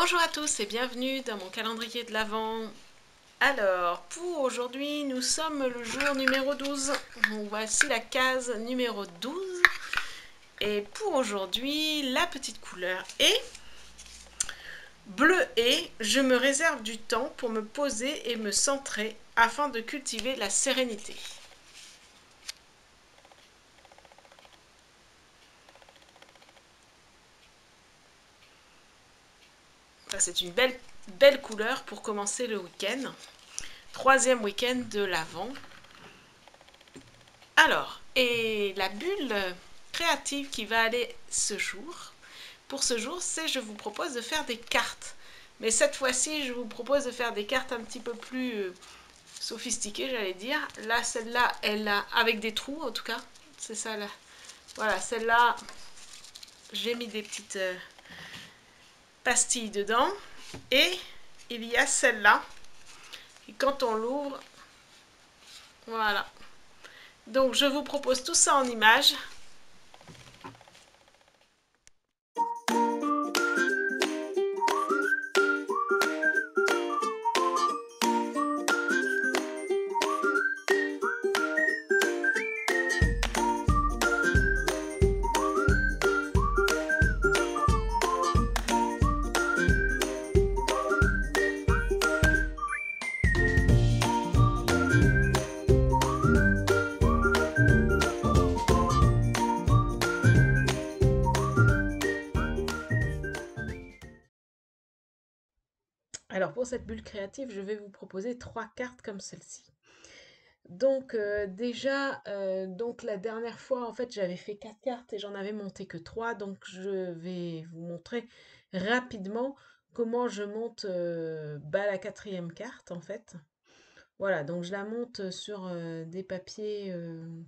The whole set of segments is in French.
Bonjour à tous et bienvenue dans mon calendrier de l'Avent. Alors, pour aujourd'hui, nous sommes le jour numéro 12. Voici la case numéro 12. Et pour aujourd'hui, la petite couleur est bleu et je me réserve du temps pour me poser et me centrer afin de cultiver la sérénité. Ça, c'est une belle couleur pour commencer le week-end. Troisième week-end de l'Avent. Alors, et la bulle créative qui va aller pour ce jour, c'est je vous propose de faire des cartes. Mais cette fois-ci, je vous propose de faire des cartes un petit peu plus sophistiquées, j'allais dire. Là, celle-là, elle a avec des trous, en tout cas. C'est ça, là. Voilà, celle-là, j'ai mis des petites pastilles dedans. Et il y a celle-là. Et quand on l'ouvre, voilà. Donc, je vous propose tout ça en images. Alors pour cette bulle créative, je vais vous proposer 3 cartes comme celle-ci. Donc déjà, donc la dernière fois, en fait, j'avais fait 4 cartes et j'en avais monté que 3. Donc je vais vous montrer rapidement comment je monte la quatrième carte, en fait. Voilà, donc je la monte sur des papiers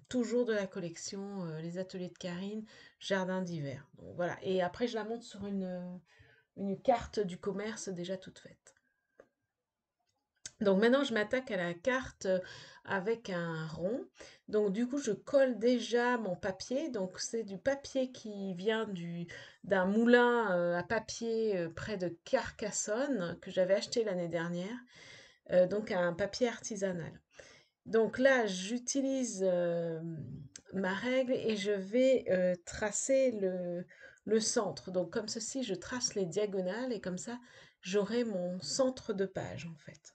toujours de la collection Les Ateliers de Karine, Jardin d'hiver. Donc voilà, et après je la monte sur une carte du commerce déjà toute faite. Donc maintenant, je m'attaque à la carte avec un rond. Donc du coup, je colle déjà mon papier. Donc c'est du papier qui vient d'un moulin à papier près de Carcassonne que j'avais acheté l'année dernière. Donc un papier artisanal. Donc là, j'utilise ma règle et je vais tracer le centre. Donc comme ceci, je trace les diagonales et comme ça, j'aurai mon centre de page en fait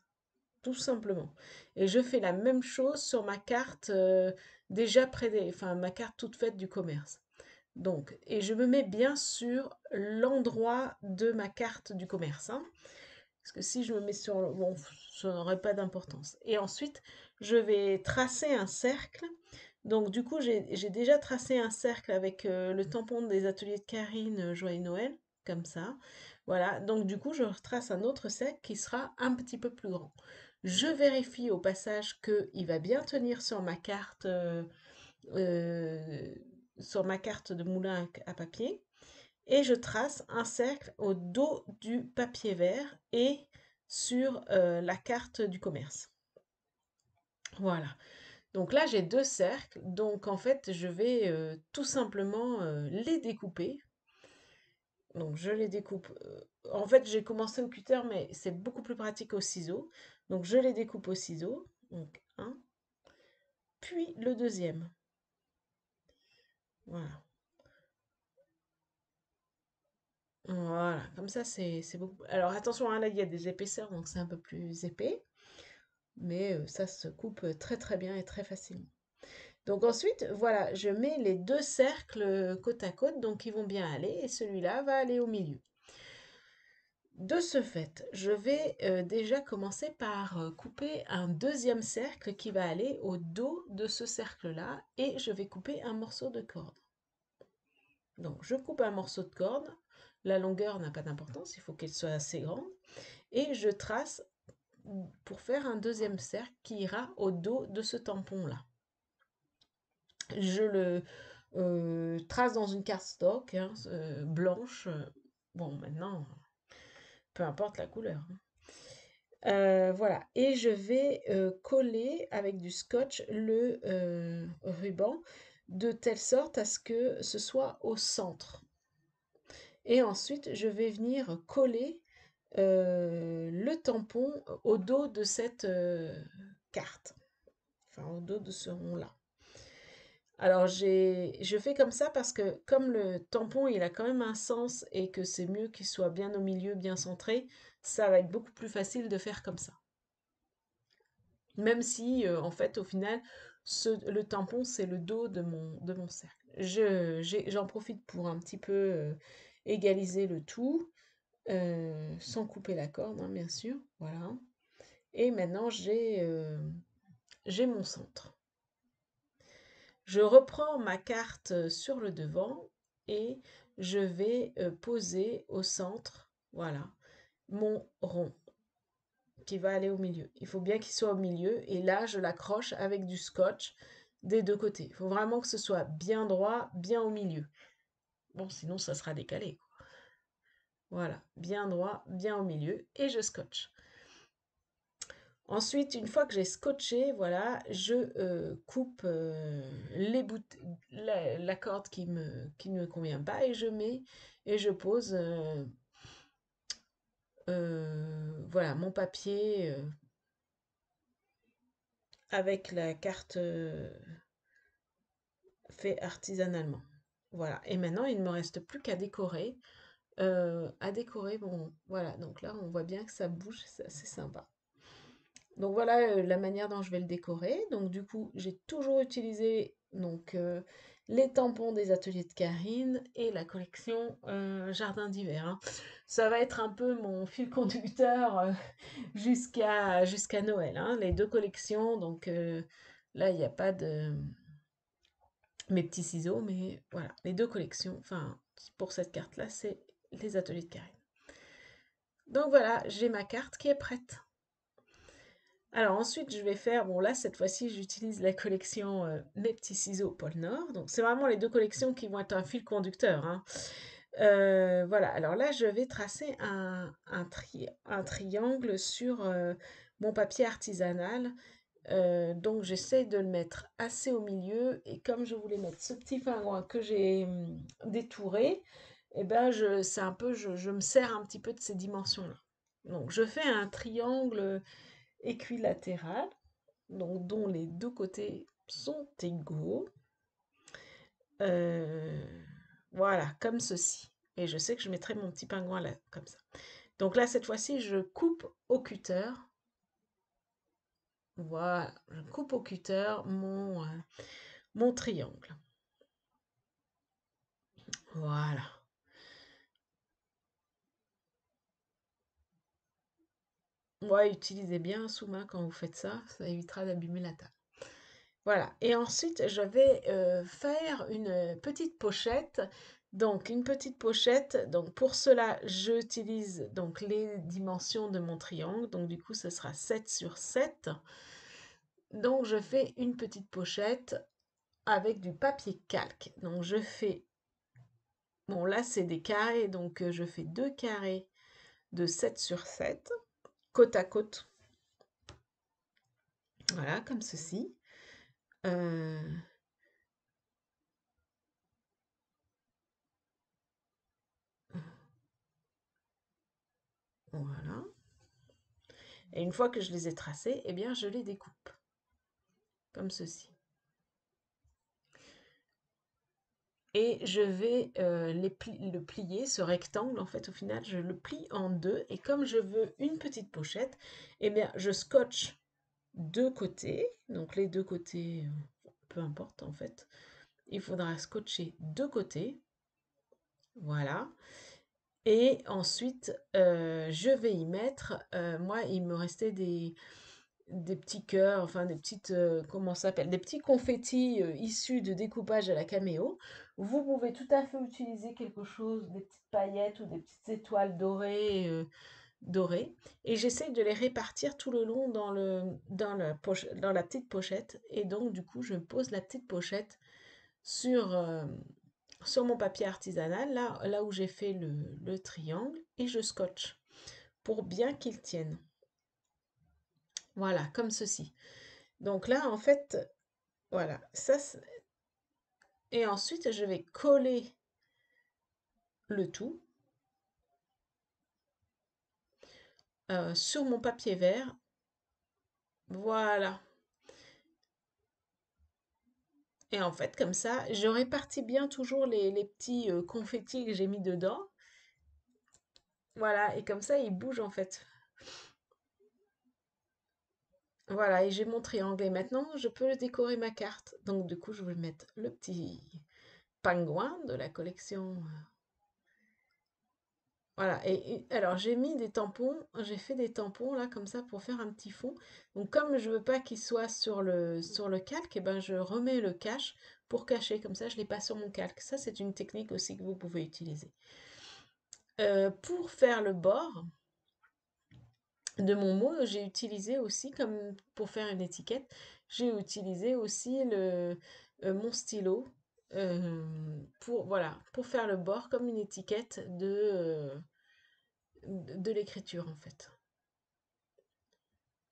tout simplement. Et je fais la même chose sur ma carte déjà enfin ma carte toute faite du commerce. Donc, et je me mets bien sur l'endroit de ma carte du commerce, hein, parce que si je me mets sur, bon, ça n'aurait pas d'importance. Et ensuite, je vais tracer un cercle. Donc, du coup, j'ai déjà tracé un cercle avec le tampon des ateliers de Karine, Joyeux Noël, comme ça. Voilà, donc du coup, je retrace un autre cercle qui sera un petit peu plus grand. Je vérifie au passage qu'il va bien tenir euh, sur ma carte de moulin à papier. Et je trace un cercle au dos du papier vert et sur la carte du commerce. Voilà. Donc là, j'ai deux cercles. Donc en fait, je vais tout simplement les découper. Donc je les découpe. En fait, j'ai commencé au cutter, mais c'est beaucoup plus pratique au ciseau. Donc je les découpe au ciseau. Donc un, puis le deuxième. Voilà. Voilà, comme ça c'est beaucoup. Alors attention, hein, là il y a des épaisseurs, donc c'est un peu plus épais, mais ça se coupe très très bien et très facilement. Donc ensuite, voilà, je mets les deux cercles côte à côte, donc ils vont bien aller, et celui-là va aller au milieu. De ce fait, je vais déjà commencer par couper un deuxième cercle qui va aller au dos de ce cercle-là, et je vais couper un morceau de corde. Donc je coupe un morceau de corde, la longueur n'a pas d'importance, il faut qu'elle soit assez grande, et je trace pour faire un deuxième cercle qui ira au dos de ce tampon-là. Je le trace dans une cardstock hein, blanche. Bon, maintenant, peu importe la couleur, hein. Voilà, et je vais coller avec du scotch le ruban de telle sorte à ce que ce soit au centre. Et ensuite, je vais venir coller le tampon au dos de cette carte, enfin au dos de ce rond-là. Alors je fais comme ça parce que comme le tampon il a quand même un sens et que c'est mieux qu'il soit bien au milieu, bien centré, ça va être beaucoup plus facile de faire comme ça. Même si en fait au final le tampon c'est le dos de mon cercle. J'en profite pour un petit peu égaliser le tout, sans couper la corde hein, bien sûr, voilà. Et maintenant j'ai mon centre. Je reprends ma carte sur le devant et je vais poser au centre, voilà, mon rond qui va aller au milieu. Il faut bien qu'il soit au milieu et là, je l'accroche avec du scotch des deux côtés. Il faut vraiment que ce soit bien droit, bien au milieu. Bon, sinon, ça sera décalé. Voilà, bien droit, bien au milieu et je scotche. Ensuite, une fois que j'ai scotché, voilà, je coupe la corde qui ne me convient pas et je mets et je pose voilà, mon papier avec la carte fait artisanalement. Voilà, et maintenant il ne me reste plus qu'à décorer. Bon, voilà, donc là on voit bien que ça bouge, c'est assez sympa. Donc voilà la manière dont je vais le décorer. Donc du coup, j'ai toujours utilisé donc, les tampons des ateliers de Karine et la collection Jardin d'hiver, hein. Ça va être un peu mon fil conducteur jusqu'à Noël, hein, les deux collections. Donc là, il n'y a pas de mes petits ciseaux, mais voilà, les deux collections. Enfin, pour cette carte-là, c'est les ateliers de Karine. Donc voilà, j'ai ma carte qui est prête. Alors ensuite, je vais faire, bon là, cette fois-ci, j'utilise la collection Mes petits ciseaux Pôle Nord. Donc c'est vraiment les deux collections qui vont être un fil conducteur, hein. Voilà, alors là, je vais tracer un triangle sur mon papier artisanal. Donc j'essaie de le mettre assez au milieu et comme je voulais mettre ce petit pingouin que j'ai détouré, et ben c'est un peu, je me sers un petit peu de ces dimensions-là. Donc je fais un triangle équilatéral, donc dont les deux côtés sont égaux. Voilà, comme ceci. Et je sais que je mettrai mon petit pingouin là, comme ça. Donc là, cette fois-ci, je coupe au cutter. Voilà, je coupe au cutter mon triangle. Voilà. Ouais, utilisez bien un sous-main quand vous faites ça, ça évitera d'abîmer la table. Voilà, et ensuite je vais faire une petite pochette. Donc une petite pochette, donc pour cela j'utilise donc les dimensions de mon triangle, donc du coup ce sera 7 sur 7. Donc je fais une petite pochette avec du papier calque. Donc je fais, bon là c'est des carrés, donc je fais deux carrés de 7 sur 7, côte à côte. Voilà, comme ceci. Euh, voilà. Et une fois que je les ai tracés, eh bien, je les découpe, comme ceci. Et je vais le plier, ce rectangle, en fait, au final, je le plie en deux. Et comme je veux une petite pochette, eh bien, je scotche deux côtés. Donc, les deux côtés, peu importe, en fait. Il faudra scotcher deux côtés. Voilà. Et ensuite, je vais y mettre, moi, il me restait des petits cœurs, enfin des petites, comment ça s'appelle? Des petits confettis issus de découpage à la caméo. Vous pouvez tout à fait utiliser quelque chose, des petites paillettes ou des petites étoiles dorées. Et j'essaie de les répartir tout le long dans la petite pochette. Et donc, du coup, je pose la petite pochette sur, sur mon papier artisanal, là où j'ai fait le triangle, et je scotche pour bien qu'il tienne. Voilà, comme ceci. Donc là, en fait, voilà, et ensuite, je vais coller le tout. sur mon papier vert. Voilà. Et en fait, comme ça, je répartis bien toujours les petits confettis que j'ai mis dedans. Voilà, et comme ça, ils bougent en fait. Voilà, et j'ai mon triangle. Et maintenant, je peux décorer ma carte. Donc, du coup, je vais mettre le petit pingouin de la collection. Voilà, alors j'ai mis des tampons, j'ai fait des tampons là comme ça pour faire un petit fond. Donc comme je veux pas qu'il soit sur le calque, et ben je remets le cache pour cacher, comme ça je l'ai pas sur mon calque. Ça c'est une technique aussi que vous pouvez utiliser. Pour faire le bord de mon mot, j'ai utilisé aussi, comme pour faire une étiquette, j'ai utilisé aussi mon stylo pour, voilà, pour faire le bord comme une étiquette de l'écriture en fait.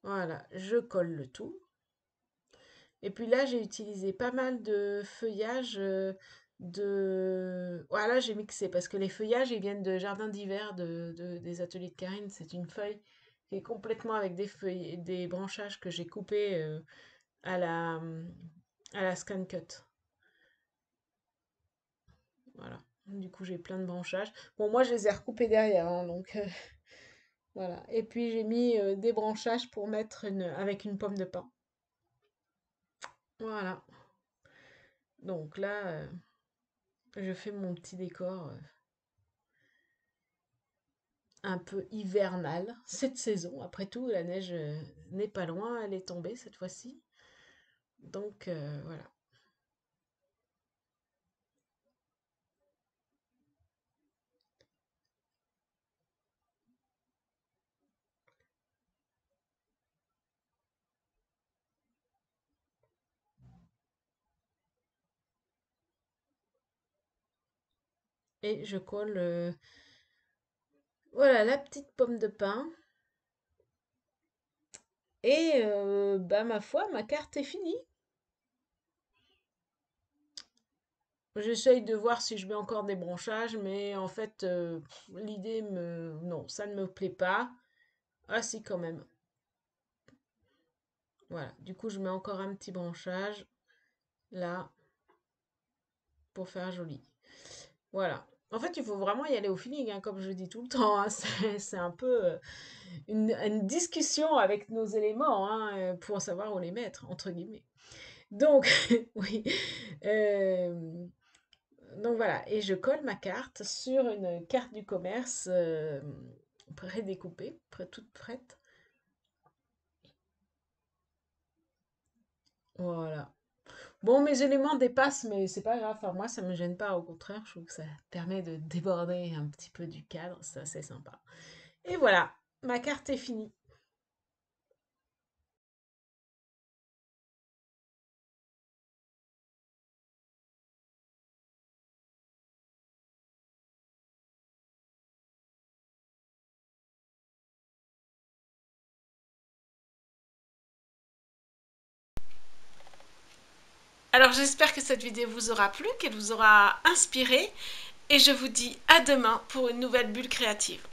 Voilà, je colle le tout. Et puis là, j'ai utilisé pas mal de feuillages de... Voilà, j'ai mixé parce que les feuillages, ils viennent de Jardin d'hiver des ateliers de Karine. C'est une feuille qui est complètement avec des feuilles, des branchages que j'ai coupés à la Scan Cut. Voilà. Du coup, j'ai plein de branchages. Bon, moi, je les ai recoupés derrière, hein, donc voilà. Et puis, j'ai mis des branchages pour mettre avec une pomme de pin. Voilà. Donc là, je fais mon petit décor un peu hivernal cette saison. Après tout, la neige n'est pas loin, elle est tombée cette fois-ci. Donc voilà. Et je colle voilà la petite pomme de pin. Et bah ma foi, ma carte est finie. J'essaye de voir si je mets encore des branchages, mais en fait, l'idée me... Non, ça ne me plaît pas. Ah si, quand même. Voilà, du coup, je mets encore un petit branchage, là, pour faire joli. Voilà. En fait, il faut vraiment y aller au feeling, hein, comme je dis tout le temps, hein. C'est un peu une discussion avec nos éléments, hein, pour savoir où les mettre, entre guillemets. Donc, oui. Euh, donc voilà, et je colle ma carte sur une carte du commerce prédécoupée, toute prête. Voilà. Bon, mes éléments dépassent, mais c'est pas grave. Enfin, moi, ça me gêne pas. Au contraire, je trouve que ça permet de déborder un petit peu du cadre. C'est assez sympa. Et voilà, ma carte est finie. Alors j'espère que cette vidéo vous aura plu, qu'elle vous aura inspiré, et je vous dis à demain pour une nouvelle bulle créative.